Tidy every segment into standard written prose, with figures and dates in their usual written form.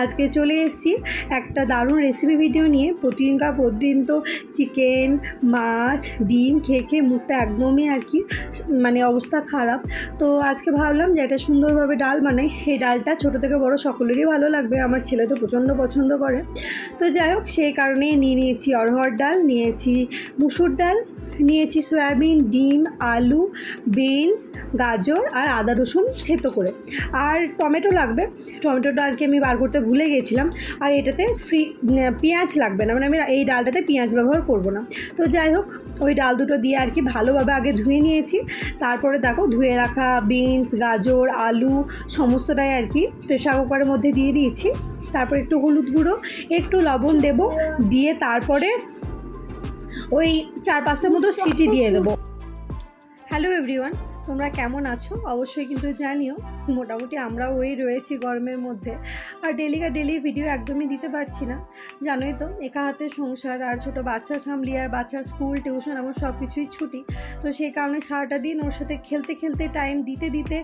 আজকে চলে এসেছি একটা দারুণ রেসিপি ভিডিও নিয়ে। প্রতিদিন তো চিকেন মাছ ডিম খেয়ে খেয়ে মুখটা একদমই আর কি মানে অবস্থা খারাপ। তো আজকে ভাবলাম যে একটা সুন্দরভাবে ডাল বানাই। এই ডালটা ছোটো থেকে বড় সকলেরই ভালো লাগবে, আমার ছেলে তো প্রচণ্ড পছন্দ করে। তো যাই হোক, সেই কারণে নিয়েছি অরহর ডাল, নিয়েছি মুসুর ডাল, নিয়েছি সয়াবিন, ডিম, আলু, বিনস, গাজর আর আদা রসুন থেতো করে, আর টমেটো লাগবে। টমেটোটা আর কি আমি বার করতে ভুলে গেছিলাম। আর এটাতে পেঁয়াজ লাগবে না, মানে আমি এই ডালটাতে পেঁয়াজ ব্যবহার করব না। তো যাই হোক, ওই ডাল দুটো দিয়ে আর কি ভালোভাবে আগে ধুয়ে নিয়েছি। তারপরে দেখো ধুয়ে রাখা বিনস, গাজর, আলু সমস্তটাই আর কি প্রেসার কুকারের মধ্যে দিয়ে দিয়েছি। তারপর একটু হলুদ গুঁড়ো, একটু লবণ দেব, দিয়ে তারপরে ওই 4-5টার মতো সিটি দিয়ে দেবো। হ্যালো এভরিওয়ান, তোমরা কেমন আছো অবশ্যই কিন্তু জানিও। মোটামুটি আমরাও ওই রয়েছি গরমের মধ্যে, আর ডেলি ভিডিও একদমই দিতে পারছি না। জানোই তো, একা হাতে সংসার আর ছোটো বাচ্চা সামলি, আর বাচ্চার স্কুল টিউশন আমার সব কিছুই ছুটি। তো সেই কারণে সারাটা দিন ওর সাথে খেলতে টাইম দিতে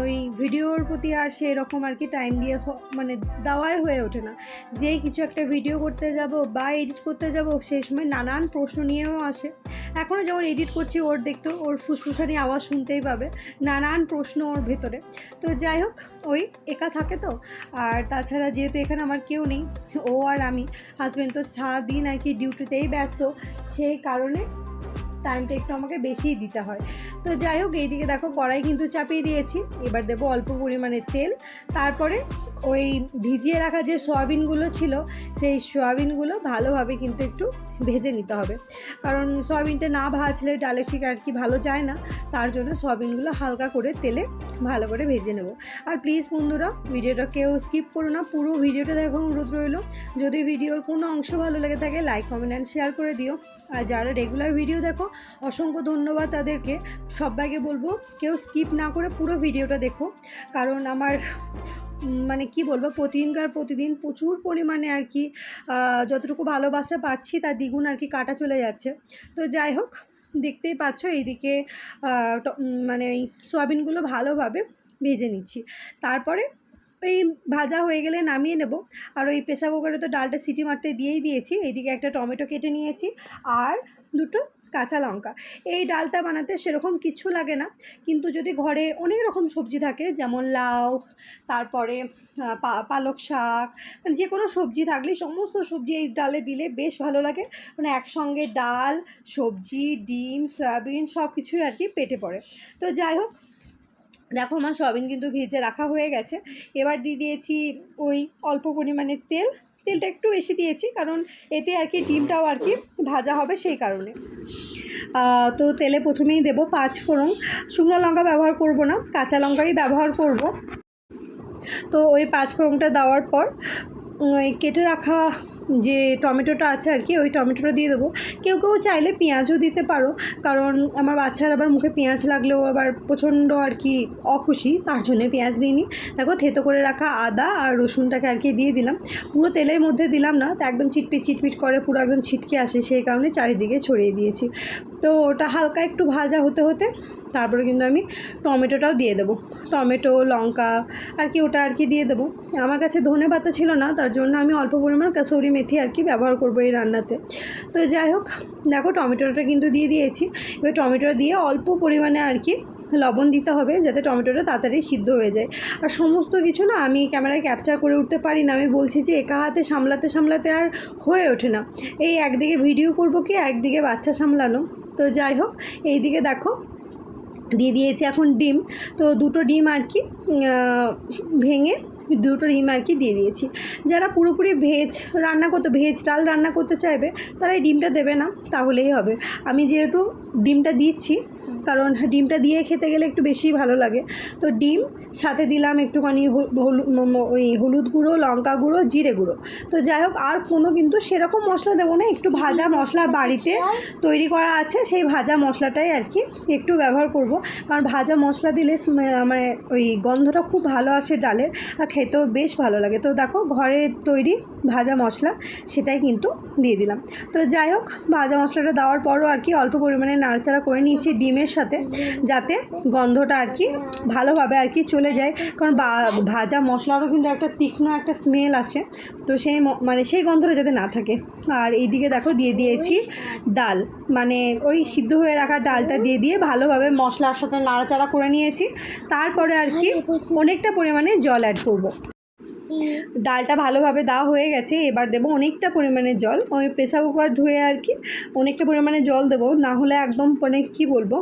ওই ভিডিওর প্রতি আর সেই রকম আর কি টাইম দিয়ে মানে দেওয়াই হয়ে ওঠে না। যেই কিছু একটা ভিডিও করতে যাব বা এডিট করতে যাব, সেই সময় নানান প্রশ্ন নিয়েও আসে। এখনও যখন এডিট করছি ওর দেখতেও ওর ফুসফুসানি আওয়াজ শুনতেই পাবে, নানান প্রশ্ন ওর ভেতরে। তো যাই হোক, ওই একা থাকে তো। আর তাছাড়া যেহেতু এখানে আমার কেউ নেই, ও আর আমি, হাজব্যান্ড তো সারাদিন আর কি ডিউটিতেই ব্যস্ত, সেই কারণে টাইমটা একটু আমাকে বেশিই দিতে হয়। তো যাই হোক, এইদিকে দেখো কড়াই কিন্তু চাপিয়ে দিয়েছি। এবার দেবো অল্প পরিমাণে তেল। তারপরে ওই ভিজিয়ে রাখা যে সয়াবিনগুলো ছিল, সেই সয়াবিনগুলো ভালোভাবে কিন্তু একটু ভেজে নিতে হবে, কারণ সয়াবিনটা না ভাজলে ডালে ঠিক আর কি ভালো যায় না। তার জন্য সয়াবিনগুলো হালকা করে তেলে ভালো করে ভেজে নেব। আর প্লিজ বন্ধুরা, ভিডিওটা কেউ স্কিপ করো না, পুরো ভিডিওটা দেখো, অনুরোধ রইল। যদি ভিডিওর কোনো অংশ ভালো লেগে থাকে লাইক কমেন্ট অ্যান্ড শেয়ার করে দিও। আর যারা রেগুলার ভিডিও দেখো অসংখ্য ধন্যবাদ তাদেরকে। সবাইকে বলবো কেউ স্কিপ না করে পুরো ভিডিওটা দেখো, কারণ আমার মানে কি বলবো, প্রতিদিন প্রচুর পরিমাণে আর কি যতটুকু ভালোবাসা পাচ্ছি তার দ্বিগুণ আর কি কাটা চলে যাচ্ছে। তো যাই হোক, দেখতেই পাচ্ছ এইদিকে মানে এই সয়াবিনগুলো ভালোভাবে ভেজে নিচ্ছি। তারপরে ওই ভাজা হয়ে গেলে নামিয়ে নেব। আর ওই প্রেসার কুকারে তো ডালটা সিটি মারতে দিয়েই দিয়েছি। এইদিকে একটা টমেটো কেটে নিয়েছি আর দুটো কাঁচা লঙ্কা। এই ডালটা বানাতে সেরকম কিছু লাগে না, কিন্তু যদি ঘরে অনেক রকম সবজি থাকে, যেমন লাউ, তারপরে পালক শাক, মানে যে কোনো সবজি থাকলে সমস্ত সবজি এই ডালে দিলে বেশ ভালো লাগে। মানে একসঙ্গে ডাল, সবজি, ডিম, সয়াবিন সব কিছুই আর কি পেটে পড়ে। তো যাই হোক, দেখো আমার সয়াবিন কিন্তু ভেজে রাখা হয়ে গেছে। এবার দিয়ে দিয়েছি ওই অল্প পরিমাণে তেলটা একটু বেশি দিয়েছি, কারণ এতে আর কি ডিমটাও আর কি ভাজা হবে, সেই কারণে। তো তেলে প্রথমেই দেবো 5 ফোড়ন। শুকনো লঙ্কা ব্যবহার করব না, কাঁচা লঙ্কাই ব্যবহার করব। তো ওই 5 ফোড়নটা দেওয়ার পর ওই কেটে রাখা যে টমেটোটা আছে আর কি, ওই টমেটোটা দিয়ে দেবো। কেউ চাইলে পেঁয়াজও দিতে পারো, কারণ আমার বাচ্চার আবার মুখে পেঁয়াজ লাগলেও আবার প্রচণ্ড আর কি অখুশি, তার জন্যে পেঁয়াজ দিইনি। দেখো থেতো করে রাখা আদা আর রসুনটাকে আর কি দিয়ে দিলাম। পুরো তেলের মধ্যে দিলাম না, তো একদম চিটপিট করে পুরো একদম ছিটকে আসে, সেই কারণে চারিদিকে ছড়িয়ে দিয়েছি। তো ওটা হালকা একটু ভাজা হতে তারপরে কিন্তু আমি টমেটোটাও দিয়ে দেবো। টমেটো, লঙ্কা আর কি ওটা আর কি দিয়ে দেবো। আমার কাছে ধনে পাতা ছিল না, তার জন্য আমি অল্প পরিমাণ কাসুরি মেথি আর কি ব্যবহার করবো এই রান্নাতে। তো যাই হোক, দেখো টমেটোটা কিন্তু দিয়ে দিয়েছি। এবার টমেটো দিয়ে অল্প পরিমাণে আর কি লবণ দিতে হবে, যাতে টমেটোটা তাড়াতাড়ি সিদ্ধ হয়ে যায়। আর সমস্ত কিছু না আমি ক্যামেরায় ক্যাপচার করে উঠতে পারি না, আমি বলছি যে একা হাতে সামলাতে আর হয়ে ওঠে না। এই একদিকে ভিডিও করব কি একদিকে বাচ্চা সামলানো। তো যাই হোক, এইদিকে দেখো দিয়ে দিয়েছি এখন ডিম। তো দুটো ডিম আর কি ভেঙে দুটো ডিম আর কি দিয়ে দিয়েছি। যারা পুরোপুরি ভেজ ডাল রান্না করতে চাইবে তারা এই ডিমটা দেবে না, তাহলেই হবে। আমি যেহেতু ডিমটা দিচ্ছি, কারণ ডিমটা দিয়ে খেতে গেলে একটু বেশি ভালো লাগে। তো ডিম সাথে দিলাম একটুখানি ওই হলুদ গুঁড়ো, লঙ্কা গুঁড়ো, জিরে গুঁড়ো। তো যাই হোক, আর কোনো কিন্তু সেরকম মশলা দেবো না, একটু ভাজা মশলা বাড়িতে তৈরি করা আছে, সেই ভাজা মশলাটাই আর কি একটু ব্যবহার করব, কারণ ভাজা মশলা দিলে মানে ওই গন্ধটা খুব ভালো আসে ডালের, আর খেতেও বেশ ভালো লাগে। তো দেখো ঘরে তৈরি ভাজা মশলা সেটাই কিন্তু দিয়ে দিলাম। তো যাই হোক, ভাজা মশলাটা দেওয়ার পরও আর কি অল্প পরিমাণে নাড়াচাড়া করে নিয়েছি ডিমের সাথে, যাতে গন্ধটা আর কি ভালোভাবে আর কি চলে যায়, কারণ ভাজা মশলারও কিন্তু একটা তীক্ষ্ণ একটা স্মেল আসে, তো সেই মানে সেই গন্ধটা যাতে না থাকে। আর এইদিকে দেখো দিয়ে দিয়েছি ডাল, মানে ওই সিদ্ধ হয়ে রাখা ডালটা দিয়ে ভালোভাবে মশলার সাথে নাড়াচাড়া করে নিয়েছি। তারপরে আর কি অনেকটা পরিমাণে জল অ্যাড করব। ডালটা ভালোভাবে দেওয়া হয়ে গেছে, এবার দেবো অনেকটা পরিমাণে জল। ওই প্রেসার কুকার ধুয়ে আর কি অনেকটা পরিমাণে জল দেবো, না হলে একদম মানে কী বলবো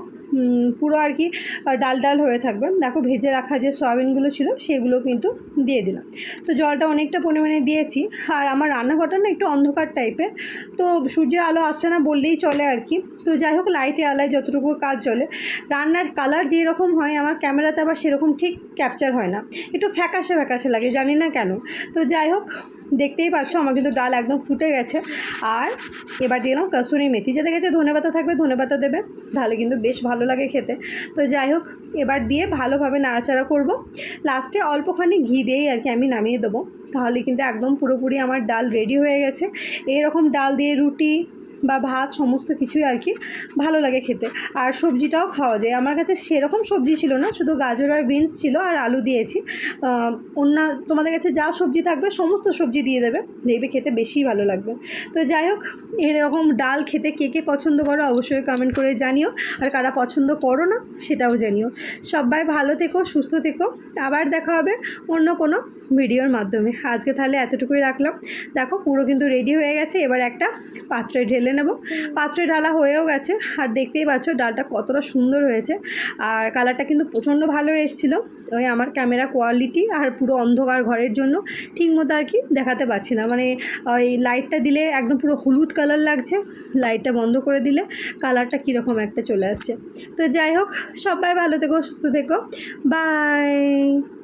পুরো আর কি ডাল হয়ে থাকবে। দেখো ভেজে রাখা যে সয়াবিনগুলো ছিল সেগুলো কিন্তু দিয়ে দিলাম। তো জলটা অনেকটা পরিমাণে দিয়েছি। আর আমার রান্নাঘরটা না একটু অন্ধকার টাইপের, তো সূর্যের আলো আসছে না বললেই চলে আর কি। তো যাই হোক লাইটে আলায় যতটুকু কাজ চলে। রান্নার কালার যেরকম হয় আমার ক্যামেরাতে আবার সেরকম ঠিক ক্যাপচার হয় না, একটু ফ্যাকাশে লাগে, জানি না কেন। তো যাই হোক দেখতেই পাচ্ছ আমার কিন্তু ডাল একদম ফুটে গেছে। আর এবার দিলাম কসুরি মেথি, যাদের কাছে ধনেপাতা থাকবে ধনেপাতা দেবে, তাহলে কিন্তু বেশ ভালো লাগে খেতে। তো যাই হোক এবার দিয়ে ভালোভাবে নাড়াচাড়া করব। লাস্টে অল্পখানি ঘি দিয়েই আর কি আমি নামিয়ে দেবো, তাহলে কিন্তু একদম পুরোপুরি আমার ডাল রেডি হয়ে গেছে। এইরকম ডাল দিয়ে রুটি বা ভাত সমস্ত কিছুই আর কি ভালো লাগে খেতে। আর সবজিটাও খাওয়া যায়। আমার কাছে সেরকম সবজি ছিল না, শুধু গাজর আর বিনস ছিল আর আলু দিয়েছি। অন্য তোমাদের কাছে যা সবজি থাকবে সমস্ত সবজি দিয়ে দেবে, দেখবে খেতে বেশি ভালো লাগবে। তো যাই হোক এরকম ডাল খেতে কে কে পছন্দ করো অবশ্যই কমেন্ট করে জানিও, আর কারা পছন্দ করো না সেটাও জানিও। সবাই ভালো থেকো, সুস্থ থেকো, আবার দেখা হবে অন্য কোনো ভিডিওর মাধ্যমে। আজকে তাহলে এতটুকুই রাখলাম। দেখো পুরো কিন্তু রেডি হয়ে গেছে, এবার একটা পাত্রে ঢেলে নেব। পাত্রে ঢালা হয়েও গেছে, আর দেখতেই পাচ্ছ ডালটা কতটা সুন্দর হয়েছে, আর কালারটা কিন্তু প্রচণ্ড ভালো এসেছিলো। ওই আমার ক্যামেরা কোয়ালিটি আর পুরো অন্ধকার ঘরের জন্য ঠিক মতো আর কি দেখাতে পারছি না, মানে ওই লাইটটা দিলে একদম পুরো হলুদ কালার লাগছে, লাইটটা বন্ধ করে দিলে কালারটা কীরকম একটা চলে আসছে। তো যাই হোক সবাই ভালো থেকো, সুস্থ থেকো, বাই।